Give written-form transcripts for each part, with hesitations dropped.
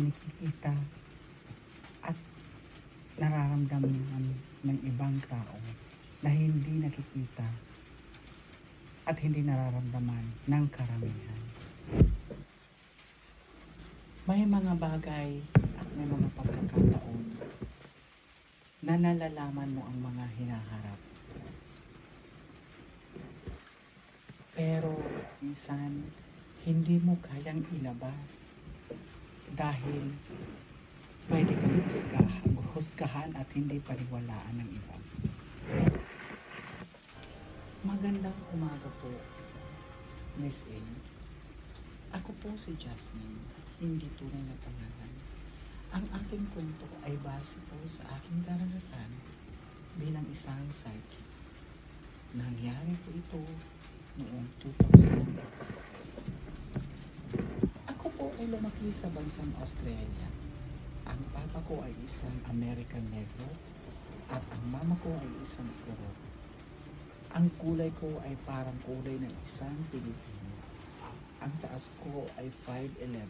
nakikita at nararamdaman ng ibang tao na hindi nakikita at hindi nararamdaman ng karamihan. May mga bagay at may mga pagkakataon na nalalaman mo ang mga hinaharap. Pero minsan, hindi mo kayang ilabas dahil pwede kang husgahan at hindi paniwalaan ng iba. Magandang umaga po, Miss A. Ako po si Jasmine, hindi tunay na pangalan. Ang aking kwento ay base po sa aking karanasan bilang isang psychic. Nangyari po ito noong 2000. Ako po ay lumaki sa bansang Australia. Ang papa ko ay isang American Negro at ang mama ko ay isang Puro. Ang kulay ko ay parang kulay ng isang Pilipino. Ang taas ko ay 5'11".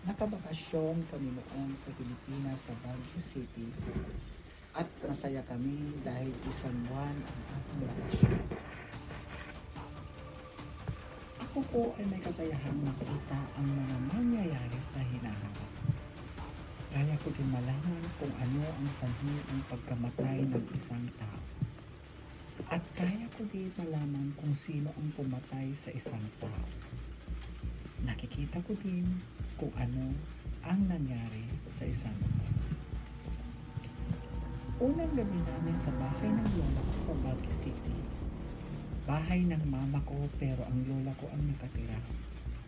Nakabakasyon kami noon sa Pilipinas sa Baguio City at masaya kami dahil isang buwan ang aking bakasyon. Ako po ay may kakayahang makita ang mga mangyayari sa hinaharap. Kaya ko din malaman kung ano ang sanhi ng pagkamatay ng isang tao. At kaya ko din malaman kung sino ang pumatay sa isang tao. Nakikita ko din kung ano ang nangyari sa isang lugar. Unang gabi namin sa bahay ng lola ko sa Baguio City. Bahay ng mama ko pero ang lola ko ang nakatira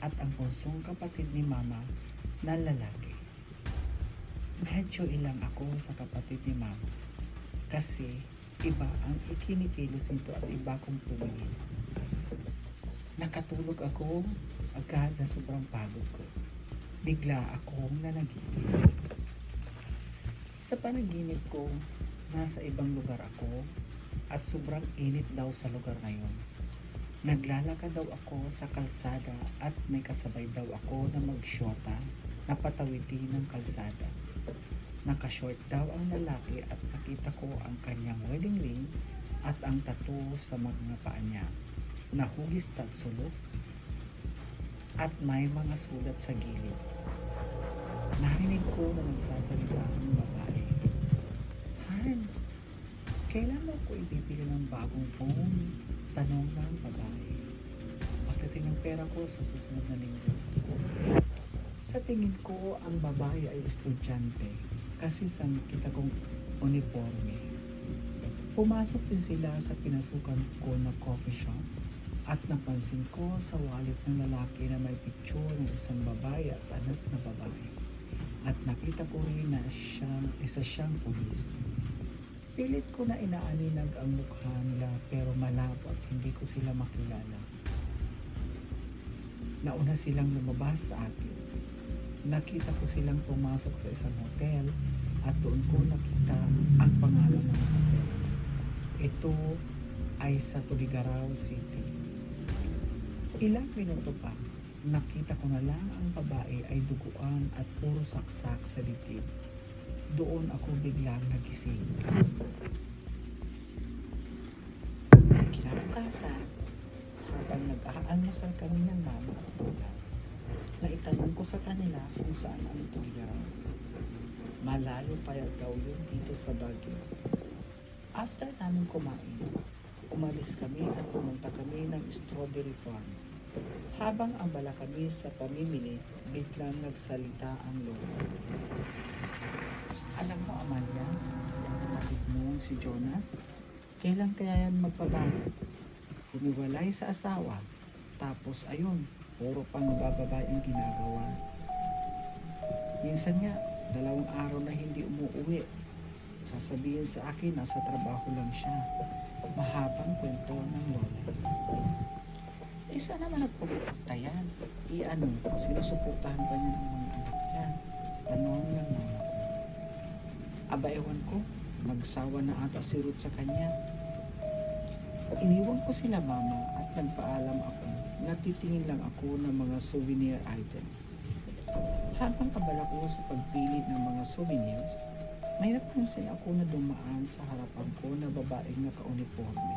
at ang punsong kapatid ni mama na lalaki. Medyo ilang ako sa kapatid ni mama kasi iba ang ikinikilos nito at iba kong tumingin. Nakatulog ako agad sa sobrang pagod ko. Bigla akong nanaginip. Sa panaginip ko, nasa ibang lugar ako at sobrang init daw sa lugar na yun. Naglalakad daw ako sa kalsada at may kasabay daw ako na magsyota na patawidin ng kalsada. Nakashort daw ang lalaki at nakita ko ang kanyang wedding ring at ang tattoo sa mga paa niya. Nahugis at sulok at may mga sulat sa gilid. Narinig ko na nagsasalita ang babae. Han, kailan mo ko ibibili ng bagong phone? Tanong ng babae. Pagdating ng pera ko sa susunod na linggo. Sa tingin ko, ang babae ay estudyante kasi sa nakita kong uniforme. Pumasok din sila sa pinasukan ko na coffee shop at napansin ko sa wallet ng lalaki na may picture ng isang babae at anak na babae. At nakita ko rin na isa siyang pulis. Pilit ko na inaaninag ang mukha nila pero malabo at hindi ko sila makilala. Nauna silang lumabas sa akin. Nakita ko silang pumasok sa isang hotel at doon ko nakita ang pangalan ng hotel. Ito ay sa Tuguegarao City. Ilang minuto pa, nakita ko na lang ang babae ay duguan at puro saksak sa dibdib. Doon ako biglang nagising. Kinabukasan, habang nag-aalmusal kami ng mama at lola, naitanong ko sa kanila kung saan ang Tuguegarao. Malayo pa daw yun dito sa Baguio. After namin kumain, umalis kami at pumunta kami ng strawberry farm. Habang abala kami sa pamimili, biglang nagsalita ang lola. Alam mo, Amalia, yung kapatid mo si Jonas, kailan kaya yan magbabago? Humiwalay sa asawa, tapos ayun, puro pang bababae ang ginagawa. Minsan nga, 2 araw na hindi umuwi. Sasabihin sa akin, nasa trabaho lang siya. Mahabang kwento ng lola. Sana naman nagpupunta yan. Sinusuportahan pa niya ng mga anak niya. Tanong ng mama ko. Aba, ewan ko, magsawa na ata si Ruth sa kanya. Iniwan ko sila mama at nagpaalam ako. Natitingin lang ako ng mga souvenir items. Habang abala ko sa pagpili ng mga souvenirs, may napansin ako na dumaan sa harapan ko na babaeng naka-uniforme.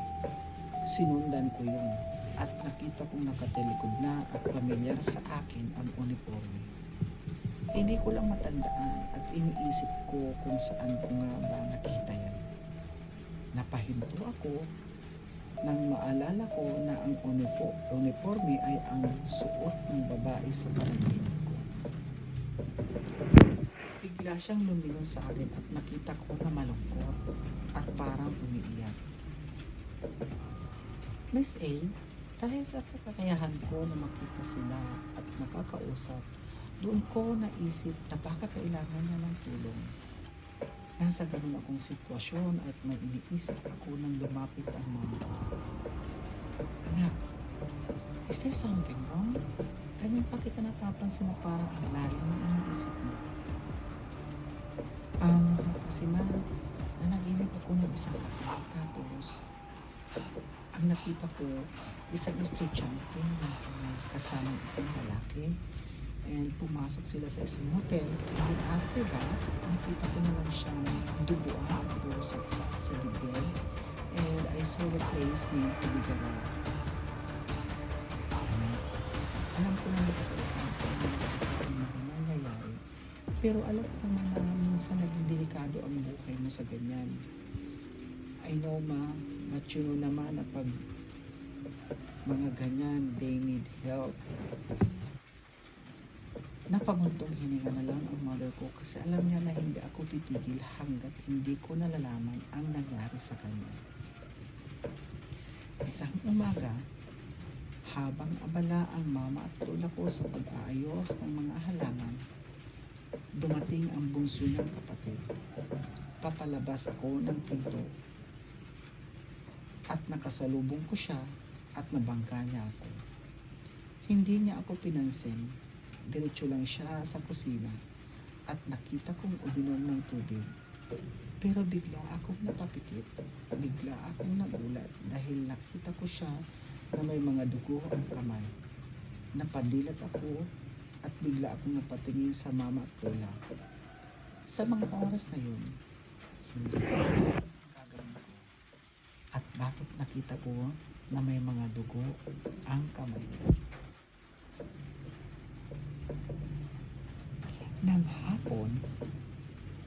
Sinundan ko yun at nakita kong nakatalikod na at pamilyar sa akin ang uniforme. Hindi ko lang matandaan at iniisip ko kung saan ko nga ba nakita yan. Napahinto ako nang maalala ko na ang uniforme ay ang suot ng babae sa panaginip ko. Bigla siyang lumingon sa akin at nakita ko na malungkot at parang umiiyak. Miss A, dahil sa kakayahan ko na makita sila at makakausap, doon ko naisip na baka kailangan niya ng tulong. Nasa ganun akong sitwasyon at may iniisip ako nang lumapit ang mama ko. Anak, is there something wrong? Ganyan pa kita napapansin na parang ang lalim ng iniisip mo. Kasi ma, nanaginip ako ng isang kapatid tapos ang nakita ko, isang estudyante na kasama isang lalaki and pumasok sila sa isang hotel and then after that, nakita ko na lang siyang dubuan doon sa bibig and I saw the place named Tubigaran. Alam ko na nakakalitan ko na nangyayari pero alam ko naman na minsan naging delikado ang buhay mo sa ganyan. I know ma, but you know naman na pag mga ganyan, they need help. Napamuntong hininga na lang ang mother ko kasi alam niya na hindi ako titigil hanggat hindi ko nalalaman ang nangyari sa kanya. Isang umaga, habang abala ang mama at lola ko sa pag-aayos ng mga halaman, dumating ang bunso niyang kapatid. Papalabas ako ng pinto at nakasalubong ko siya at nabangga niya ako. Hindi niya ako pinansin. Diretso lang siya sa kusina at nakita kong uminom ng tubig. Pero bigla akong napapikit. Bigla akong nagulat dahil nakita ko siya na may mga dugo ang kamay. Napadilat ako at bigla akong napatingin sa mama at lola. Sa mga oras na yun, hindi ko gagawin ko. At bakit nakita ko na may mga dugo ang kamay? Nang hapon,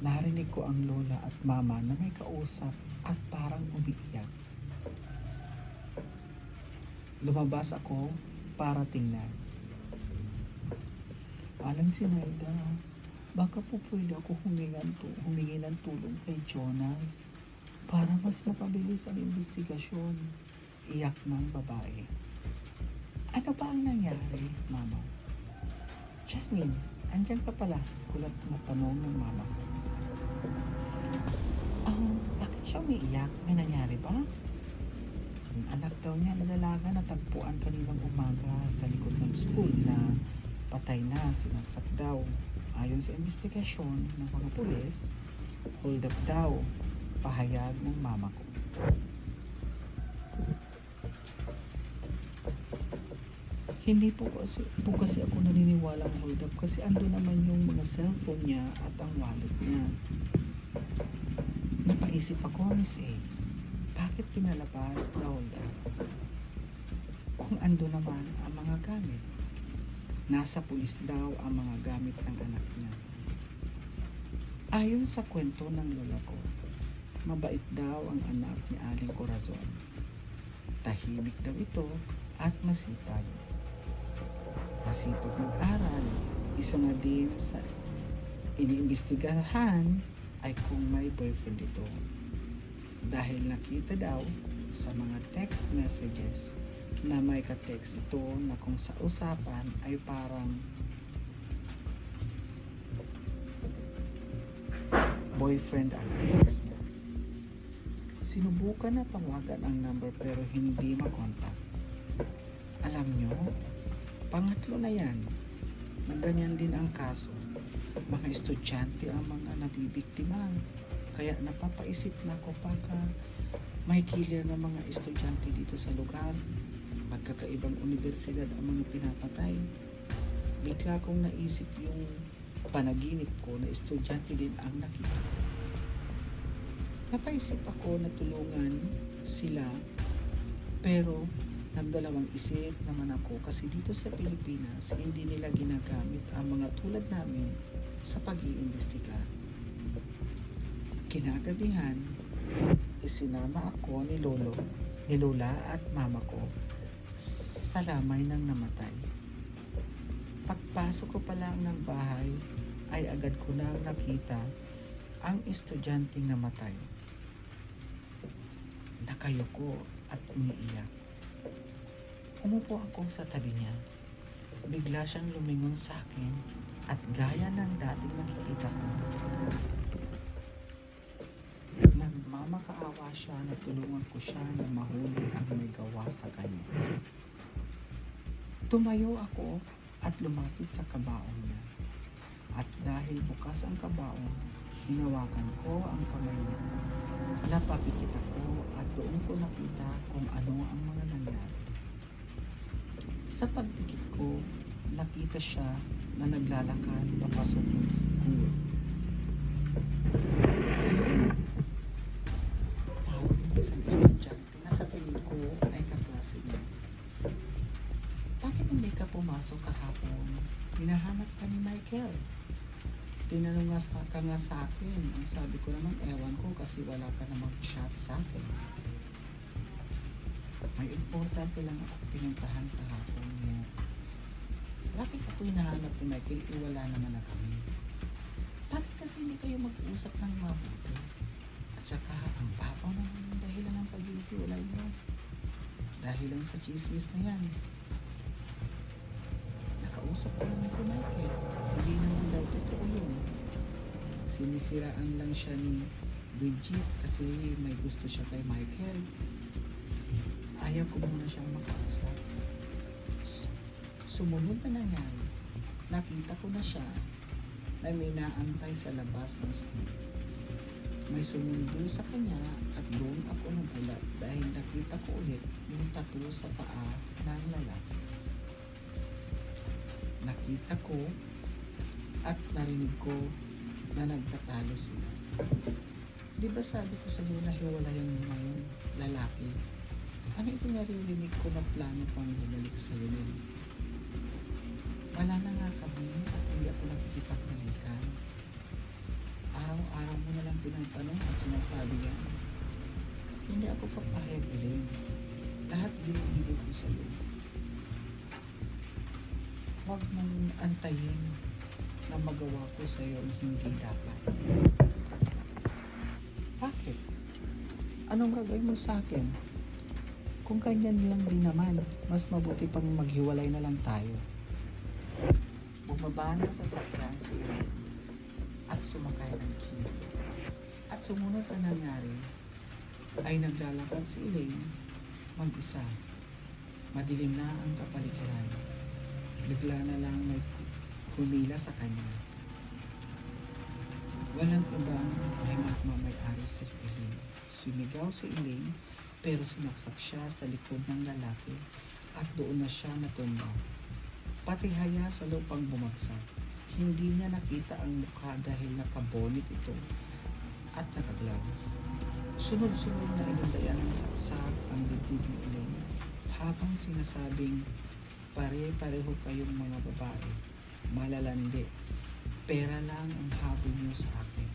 narinig ko ang lola at mama na may kausap at parang umiiyak. Lumabas ako para tingnan. Alang Sinaida, baka po pwede ako humingi ng tulong kay Jonas para mas mapabilis ang investigasyon. Iyak ng babae. Ano ba ang nangyari, mama? Jasmine, andyan ka pala, kulat na tanong ng mama ko. Bakit siya umiiyak? May nangyari ba? Ang anak daw niya na dalaga natagpuan kaninang umaga sa likod ng school na patay na, sinagsak daw. Ayon sa investigasyon ng mga pulis, hold up daw, pahayag ng mama ko. Hindi po kasi ako naniniwalang hold up kasi ando naman yung mga cellphone niya at ang wallet niya. Napaisip ako, Miss A, bakit pinalabas na hold up? Kung ando naman ang mga gamit. Nasa pulis daw ang mga gamit ng anak niya. Ayon sa kwento ng lola ko, mabait daw ang anak ni Aling Corazon. Tahimik daw ito at masipag. Masipag mag-aral, isa na din sa iniimbestigahan ay kung may boyfriend ito. Dahil nakita daw sa mga text messages na may ka-text ito na kung sa usapan ay parang boyfriend ang text niya. Sinubukan na tawagan ang number pero hindi makontak. Alam nyo, pangatlo na yan na ganyan din ang kaso. Mga estudyante ang mga nabibiktima. Kaya napapaisip na ako baka may killer na mga estudyante dito sa lugar. Magkakaibang universidad ang mga pinapatay. Bigla kong naisip yung panaginip ko na estudyante din ang nakita ko. Napaisip ako na tulungan sila, pero nagdalawang isip naman ako kasi dito sa Pilipinas hindi nila ginagamit ang mga tulad namin sa pag-iimbestiga. Kinagabihan, isinama ako ni Lola at mama ko sa lamay ng namatay. Pagpasok ko pa lang ng bahay ay agad ko na nakita ang estudyanteng namatay. Nakayuko at umiiyak. Umupo ako sa tabi niya. Bigla siyang lumingon sa akin at gaya ng dating nakikita ko, nagmamakaawa siya na tulungan ko siya na mahuli ang may gawa sa kanya. Tumayo ako at lumapit sa kabaong niya. At dahil bukas ang kabaong, hinawakan ko ang kamay niya. Napapikit ako at doon ko nakita kung ano ang mga nangyari. Sa pagpikit ko, nakita siya na naglalakad papasok ng school. Tawag ng isang estudyante na sa tingin ko ay kaklase niya. Bakit hindi ka pumasok kahapon? Hinahanap ka ni Michael. Tinanong ka nga sa akin. Ang sabi ko naman, ewan ko kasi wala ka namang chat sa akin. May importante lang ako pinuntahan kahapon niya. Bakit ako hinahanap ni Michael? Wala naman na kami. Bakit kasi hindi kayo mag-uusap ng mabuti? At saka, ang papaw naman yung dahilan ng pag-iiwalay mo. Dahil lang sa chismis na yan. Nakausap ko naman si Michael. Hindi naman daw totoo yun. Sinisiraan lang siya ni Bridget kasi may gusto siya kay Michael. Ayaw ko muna siyang makausap. Sumunod na nangyari. Nakita ko na siya na may naantay sa labas ng school. May sumundo sa kanya at doon ako nagulat dahil nakita ko ulit yung tattoo sa paa ng lalaki. Nakita ko at narinig ko na nagtatalo sila. Di ba sabi ko sa iyo na hiwalayan mo na yung lalaki? Ano ito naririnig ko na plano pang bumalik sa iyo? Wala na nga kami at hindi ako nakikipagkalikan. Araw-araw mo na lang tinatanong at sinasabi yan. Hindi ako papahayag din. Lahat binibigay ko sa iyo. Huwag mong antayin na magawa ko sa iyo hindi dapat. Bakit? Anong gagawin mo sa akin? Kung ganyan lang din naman, mas mabuti pang maghiwalay na lang tayo. Bumaba ng sasakyan si Elaine at sumakay ng jeep. At sumunod ang nangyari ay naglalakad si Elaine mag-isa. Madilim na ang kapaligiran. Bigla na lang may humila sa kanya. Walang ibang may magmamay-ari sa Elaine. Sumigaw si Elaine pero sinaksak siya sa likod ng lalaki at doon na siya natumba. Pati haya sa lupang bumagsak. Hindi niya nakita ang mukha dahil nakabonit ito at nakagloves. Sunod-sunod na inundayan ng saksak ang dibdib ni Elaine habang sinasabing, pare-pareho kayong mga babae, malalandi, pera lang ang habol niyo sa akin.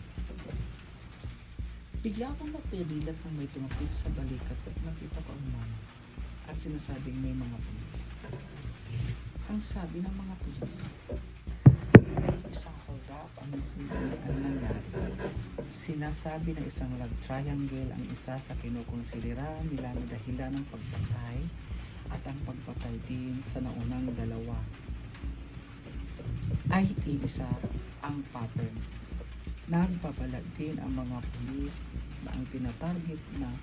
Bigla akong napililat nang may tumapit sa balikat at nakita ko ang mama at sinasabing may mga pulis. Ang sabi ng mga pulis, isang hold up ang nangyari. Sinasabi na isang love triangle ang isa sa kinukonsidera nila na dahilan ng pagpatay at ang pagpatay din sa naunang dalawa ay iisa ang pattern. Nagpapalag din ang mga pulis na ang tinatarget na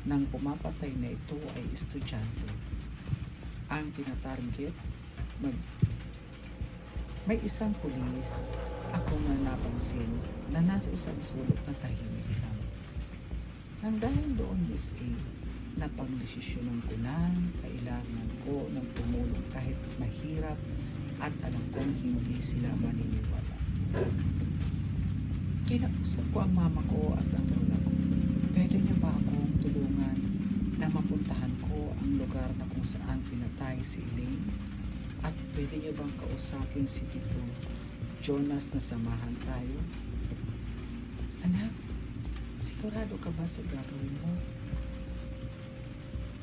ng pumapatay na ito ay estudyante. Ang tinatarget, may isang pulis ako na napansin na nasa isang sulok na tahimik lang. Nang dahil doon, Miss A, napagdesisyonan ko na kailangan ko ng tumulong kahit mahirap at alam kong hindi sila maniniwala. Kinausap ko ang mama ko at ang lola ko. Pwede niyo ba akong tulungan na mapuntahan ko ang lugar na kung saan pinatay si Elaine? At pwede niyo bang kausapin si Tito Jonas na samahan tayo? Anak, sigurado ka ba sa gagawin mo?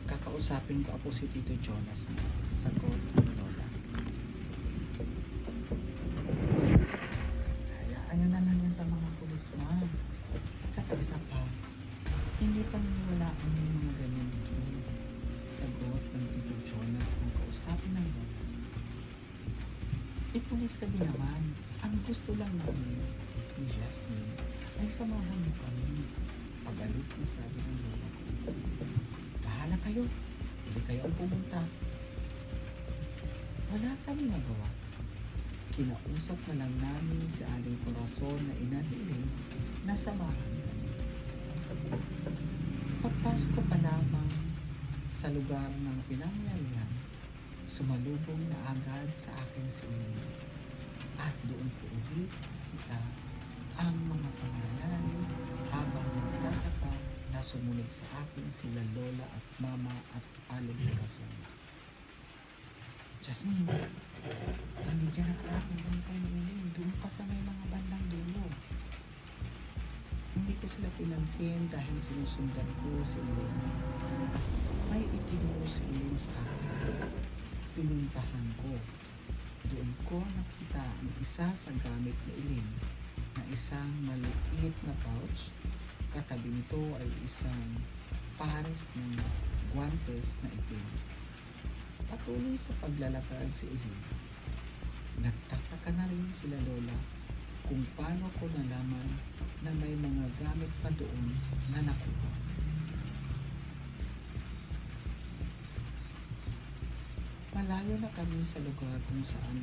Kakausapin ko ako si Tito Jonas, sagot ng lola. Hayaan niyo na lang yan sa mga pulis, ma. At saka isa pa, hindi pa naniwalaan yung mga ganyan dito. Sagot ng Tito Jonas kung kausapin ng lola. Ipulis ka din naman. Ang gusto lang namin ni Jasmine ay samahan mo kami. Pagalit na sabi ng lola ko. Bahala kayo. Hindi kayo ang pumunta. Wala kami nagawa. Kinausap na lang namin si Aling Corazon na ina ni Elaine na samahan kami. Pagpasok ko pa lamang sa lugar ng pinangyarihan, sumalubong na agad sa akin si Elaine. At doon ko ulit kita ang mga pangalan habang nagtataka na sumunod sa akin sila lola at mama at Aling Corazon. Jasmine, hindi dyan nakarating kayo ni Elaine. Doon pa sa may mga bandang dulo. Hindi ko sila pinansin dahil sinusundan ko si Elaine. May itinuro si Elaine sa akin. Pinuntahan ko. Doon ko nakita ang isa sa gamit ni Elaine na isang maliit na pouch. Katabi nito ay isang pares ng guantes na itim. Patuloy sa paglalakad si Elaine. Nagtataka na rin sila lola kung paano ko nalaman na may mga gamit pa doon na nakuha. Malayo na kami sa lugar kung saan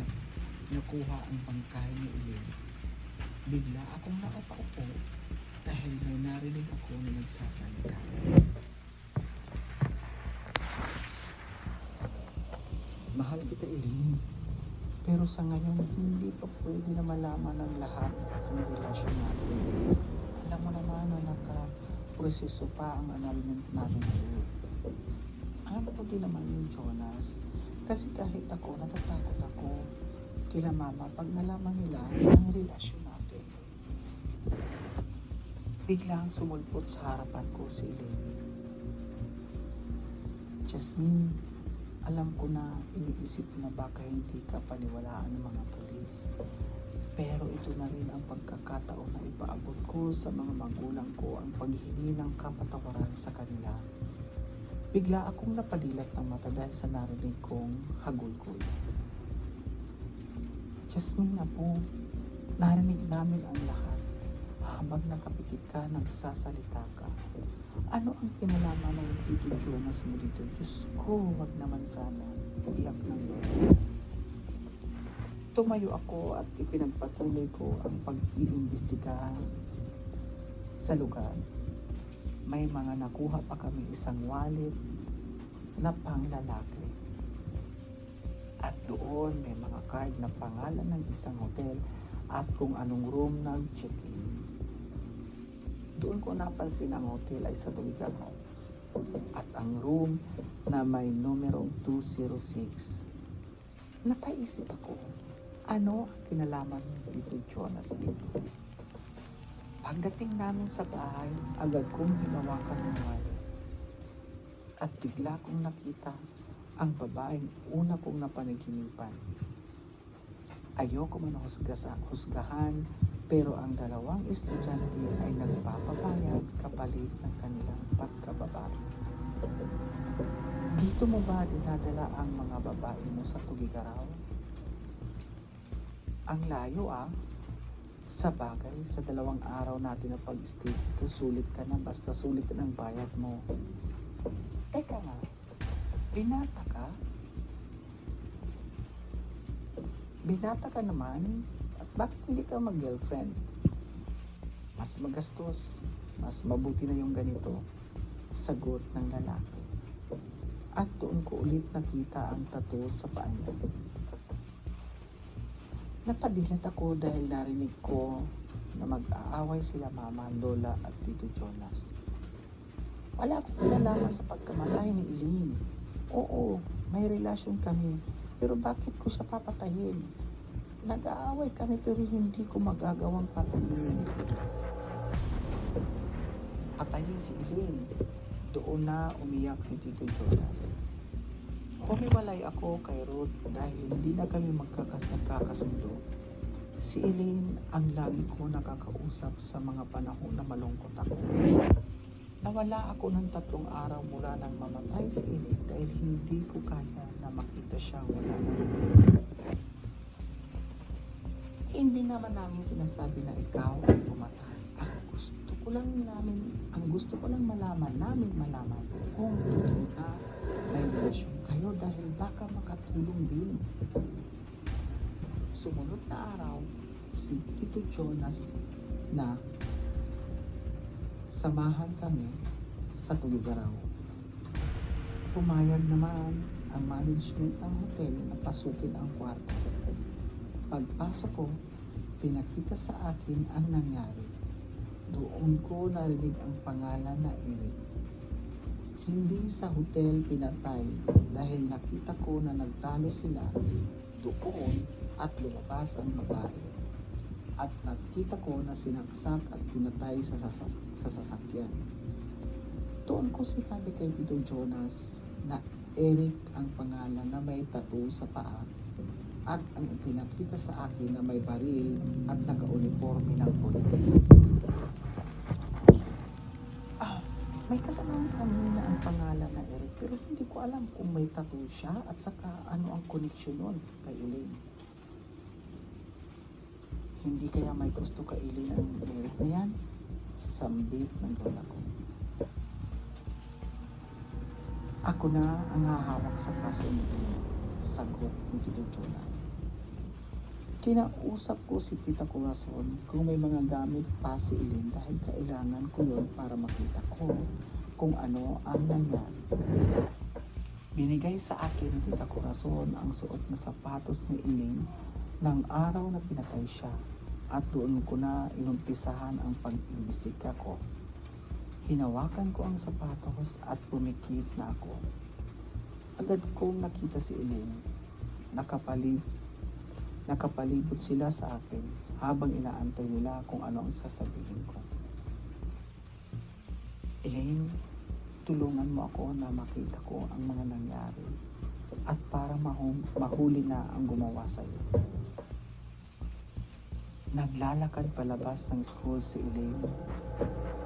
nakuha ang bangkay ni Elaine. Bigla akong nakapaupo dahil may narinig ako na nagsasalita. Mahal kita, Elaine. Pero sa ngayon, hindi pa pwede na malaman ng lahat ng relasyon natin. Alam mo naman na nakaproseso pa ang annulment natin ngayon. Alam ko din naman yung Jonas. Kasi kahit ako, natatakot ako kila mama pag nalaman nila ang relasyon natin. Biglang sumulpot sa harapan ko si Elaine. Jasmine, alam ko na iniisip na baka hindi ka paniwalaan ng mga pulis. Pero ito na rin ang pagkakataon na ipaabot ko sa mga magulang ko ang paghihingi ng kapatawaran sa kanila. Bigla akong napadilat ng mata dahil sa narinig kong hagulgol. Jasmine na po, narinig namin ang lahat. Habang nakapikit ka, nagsasalita ka. Ano ang kinalaman ng Tito Jonas mo dito? Diyos ko, wag naman sana. Iyak ng lola. Tumayo ako at ipinagpatuloy ko ang pag-iimbestigahan sa lugar. May mga nakuha pa kami isang wallet na panglalaki. At doon may mga card na pangalan ng isang hotel at kung anong room nag-check-in. Doon ko napansin ang hotel ay sa Duligan at ang room na may numerong 206. Napaisip ako, ano ang kinalaman ni Tito Jonas dito? Pagdating namin sa bahay, agad kong hinawakan ng wallet. At bigla kong nakita ang babaeng una kong napanaginipan. Ayoko man husgahan, pero ang dalawang estudyante ay nagpapabayad kapalit ng kanilang pagkababae. Dito mo ba dinadala ang mga babae mo sa Tugigaraw? Ang layo Sa bagay, sa 2 araw natin na pag-stay dito, sulit ka na basta sulit ang bayad mo. Teka nga, binata ka? Binata ka naman? At bakit hindi ka mag-girlfriend? Mas magastos, mas mabuti na yung ganito, sagot ng lalaki. At doon ko ulit nakita ang tattoo sa paa niya. Napadilat ako dahil narinig ko na mag-aaway sila mama, lola at tito Jonas. Wala akong kinalaman sa pagkamatay ni Elaine. Oo, may relasyon kami, pero bakit ko siya papatayin? Nag-aaway kami pero hindi ko magagawang patayin. Patayin si Elaine. Doon na umiyak si tito Jonas. Humiwalay ako kay Ruth dahil hindi na kami magkakasundo. Si Elaine ang lagi ko nakakausap sa mga panahon na malungkot ako. Nawala ako ng 3 araw mula nang mamatay si Elaine dahil hindi ko kaya na makita siya wala na. Hindi naman namin sinasabi na ikaw ay pumatay. Ang gusto ko lang malaman kung totoo na may relasyon kayo dahil baka makatulong din. Sumunod na araw, si Tito Jonas na samahan kami sa Tugigaraw. Pumayag naman ang management ng hotel na pasukin ang kwarto. Pagpasok ko, pinakita sa akin ang nangyari. Doon ko narinig ang pangalan na Eric. Hindi sa hotel pinatay dahil nakita ko na nagtalo sila doon at lumabas ang babae. At nakita ko na sinaksak at pinatay sa sasakyan. Doon ko sinabi kay Tito Jonas na Eric ang pangalan na may tattoo sa paa at ang ipinakita sa akin na may baril at naka-uniforme ng pulis. May kasamahan kami na ang pangalan na Eric pero hindi ko alam kung may tattoo siya at saka ano ang koneksyon nun kay Elaine. Hindi kaya may gusto kay Elaine ang Eric na yan? Sambit ng lola ko. Ako na ang hahawak sa kaso nito, sagot ni Tito Jonas. Kinausap ko si Tita Corazon kung may mga gamit pa si Elaine dahil kailangan ko yun para makita ko kung ano ang nangyari. Binigay sa akin ni Tita Corazon ang suot na sapatos ni Elaine ng araw na pinatay siya at doon ko na inumpisahan ang pag-imbisika ko. Hinawakan ko ang sapatos at pumikit na ako. Agad kong nakita si Elaine. Nakapalibot sila sa akin habang inaantay nila kung ano ang sasabihin ko. Elaine, tulungan mo ako na makita ko ang mga nangyari at para mahuli na ang gumawa sa'yo. Naglalakad palabas ng school si Elaine.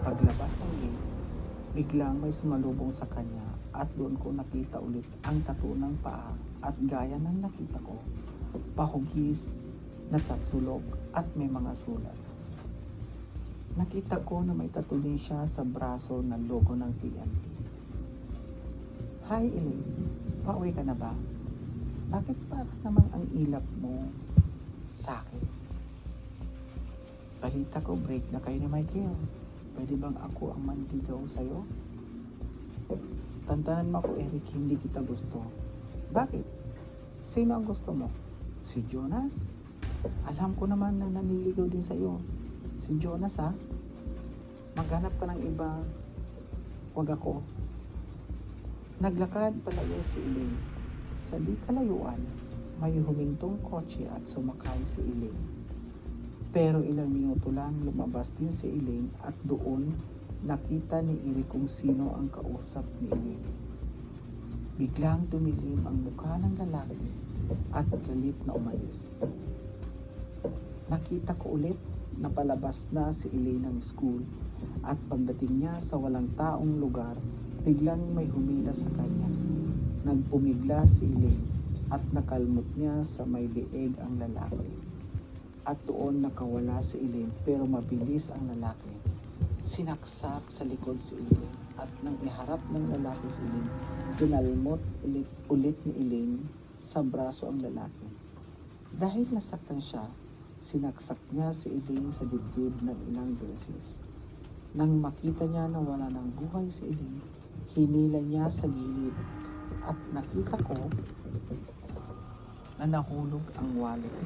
Paglabas ng gate, biglang may sumalubong sa kanya at doon ko nakita ulit ang tattoo ng paa at gaya ng nakita ko, pahugis na tatsulok at may mga sulat. Nakita ko na may tattoo din siya sa braso na logo ng PNP. Hi Elaine, pauwi ka na ba? Bakit parang naman ang ilap mo sa akin? Balita ko break na kayo ni Michael. Pwede bang ako ang manligaw sa'yo? Tantanan mo ako Eric, hindi kita gusto. Bakit? Sino ang gusto mo? Si Jonas? Alam ko naman na naniligaw din sa'yo. Si Jonas ha? Maghanap ka ng iba. Huwag ako. Naglakad palayo si Elaine. Sa di kalayuan, may humintong kotse at sumakay si Elaine. Pero ilang minuto lang lumabas din si Elaine at doon nakita ni Eric kung sino ang kausap ni Elaine. Biglang tumilim ang mukha ng lalaki at galit na umalis. Nakita ko ulit na palabas na si Elaine ng school at pagdating niya sa walang taong lugar, biglang may humila sa kanya. Nagpumigla si Elaine at nakalmot niya sa may lieg ang lalaki. At doon nakawala si Elaine pero mabilis ang lalaki. Sinaksak sa likod si Elaine at nang iharap ng lalaki si Elaine, pinalmot ulit ni Elaine sa braso ang lalaki. Dahil nasaktan siya, sinaksak niya si Elaine sa dibdib ng ilang beses. Nang makita niya na wala ng buhay si Elaine, hinila niya sa gilid at nakita ko na nahulog ang wallet.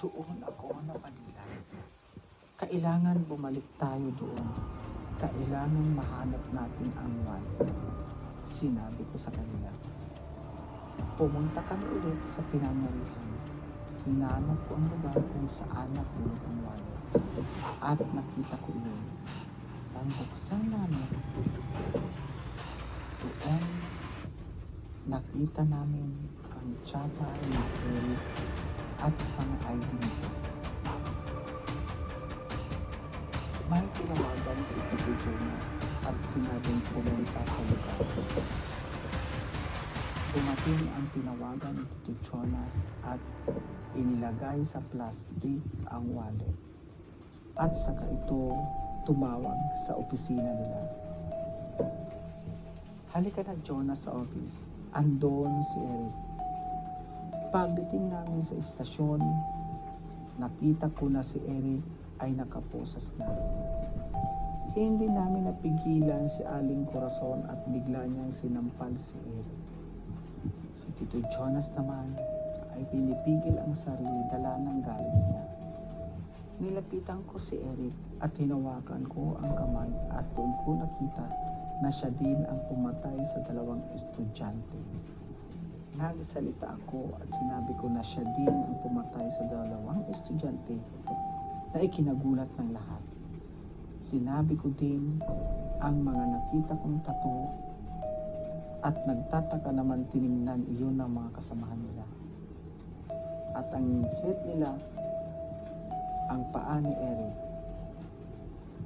Doon ako napalitan. Kailangan bumalik tayo doon. Kailangan mahanap natin ang wallet. Sinabi ko sa kanila. Pumunta kami ulit sa pinangyarihan. Hinanap ko ang lugar kung saan napulot ang wallet. At nakita ko yun. Nang buksan namin, doon nakita namin ang tsaba ni Eric at mga ID nito. May tinawagan ko ito Jonah at sinabing pumunta sa lugar. Dumating ang tinawagan ni Tito Jonas at inilagay sa plastic ang wallet. At saka ito tumawag sa opisina nila. Halika na Jonas sa office. Andon si Eric. Pagdating namin sa istasyon, nakita ko na si Eric ay nakaposas na. Hindi namin napigilan si Aling Corazon at bigla niyang sinampal si Eric. Si Tito Jonas naman ay pinipigil ang sarili dala ng galit niya. Nilapitan ko si Eric at hinawakan ko ang kamay at doon ko nakita na siya din ang pumatay sa dalawang estudyante. Nagsalita ako at sinabi ko na siya din ang pumatay sa dalawang estudyante na ikinagulat ng lahat. Sinabi ko din ang mga nakita kong tattoo at nagtataka naman tiningnan iyon ng mga kasamahan nila. At ang hit nila, ang paa ni Eric.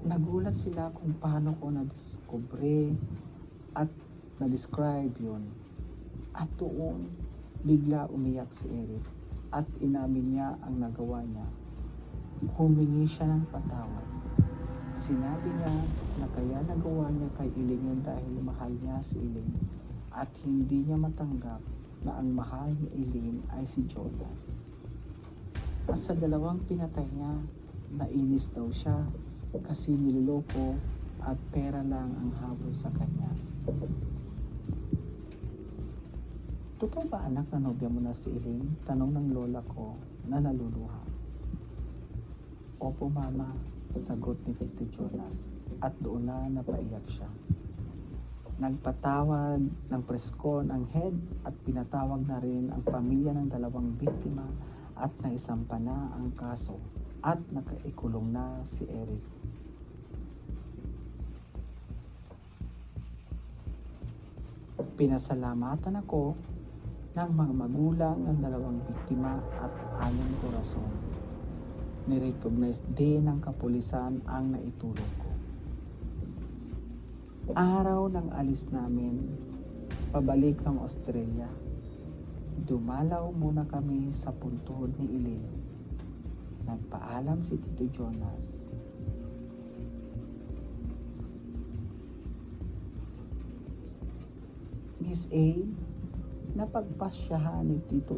Nagulat sila kung paano ko na-discover at na-describe yun. At doon, bigla umiyak si Eric at inamin niya ang nagawa niya. Humingi siya ng patawad. Sinabi niya na kaya nagawa niya kay Iling yun dahil mahal niya si Iling at hindi niya matanggap na ang mahal ni Iling ay si Jonas. At sa dalawang pinatay niya, nainis daw siya kasi niloloko at pera lang ang habol sa kanya. Totoo ba anak na nobya mo na si Iling? Tanong ng lola ko na naluluha. Opo mama, sagot ni Tito Jonas at doon na napaiyak siya. Nagpatawag ng preskon ang head at pinatawag na rin ang pamilya ng dalawang biktima at naisampa na ang kaso at nakaikulong na si Eric. Pinasalamatan ako ng mga magulang ng dalawang biktima at Aling Corazon. Nirecognize din ng kapulisan ang naitulong ko. Araw ng alis namin, pabalik ng Australia, dumalaw muna kami sa puntod ni Iling. Nagpaalam si Tito Jonas. Miss A, napagpasyahan ni Tito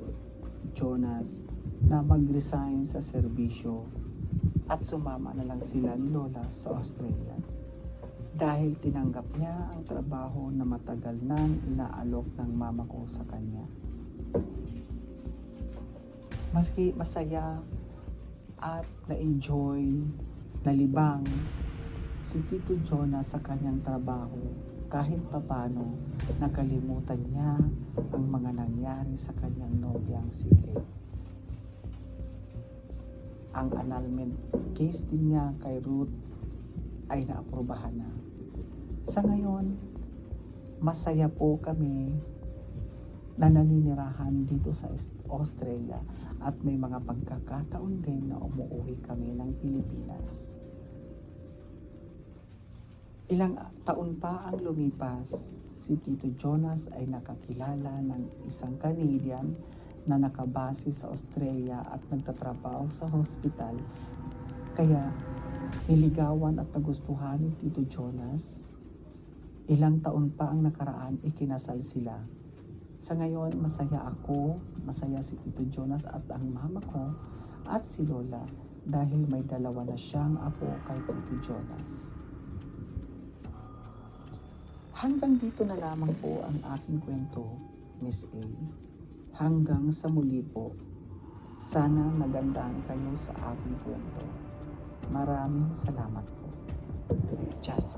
Jonas na mag-resign sa serbisyo at sumama na lang sila ni Lola sa Australia dahil tinanggap niya ang trabaho na matagal nang inaalok ng mama ko sa kanya. Maski masaya at na-enjoy, nalibang si Tito Jonas sa kanyang trabaho kahit papano nakalimutan niya ang mga nangyari sa kanyang nobyang si Iling. Ang annulment case din niya kay Ruth ay naaprubahan na. Sa ngayon, masaya po kami na naninirahan dito sa Australia at may mga pagkakataon din na umuwi kami ng Pilipinas. Ilang taon pa ang lumipas, si Tito Jonas ay nakakilala ng isang Canadian na nakabase sa Australia at nagtatrabaho sa hospital. Kaya niligawan at nagustuhan ni Tito Jonas. Ilang taon pa ang nakaraan, ikinasal sila. Sa ngayon, masaya ako, masaya si Tito Jonas at ang mama ko at si Lola dahil may dalawa na siyang apo kay Tito Jonas. Hanggang dito na lamang po ang aking kwento, Miss A. Hanggang sa muli po. Sana magandaan kayo sa aking kwento. Maraming salamat po. Just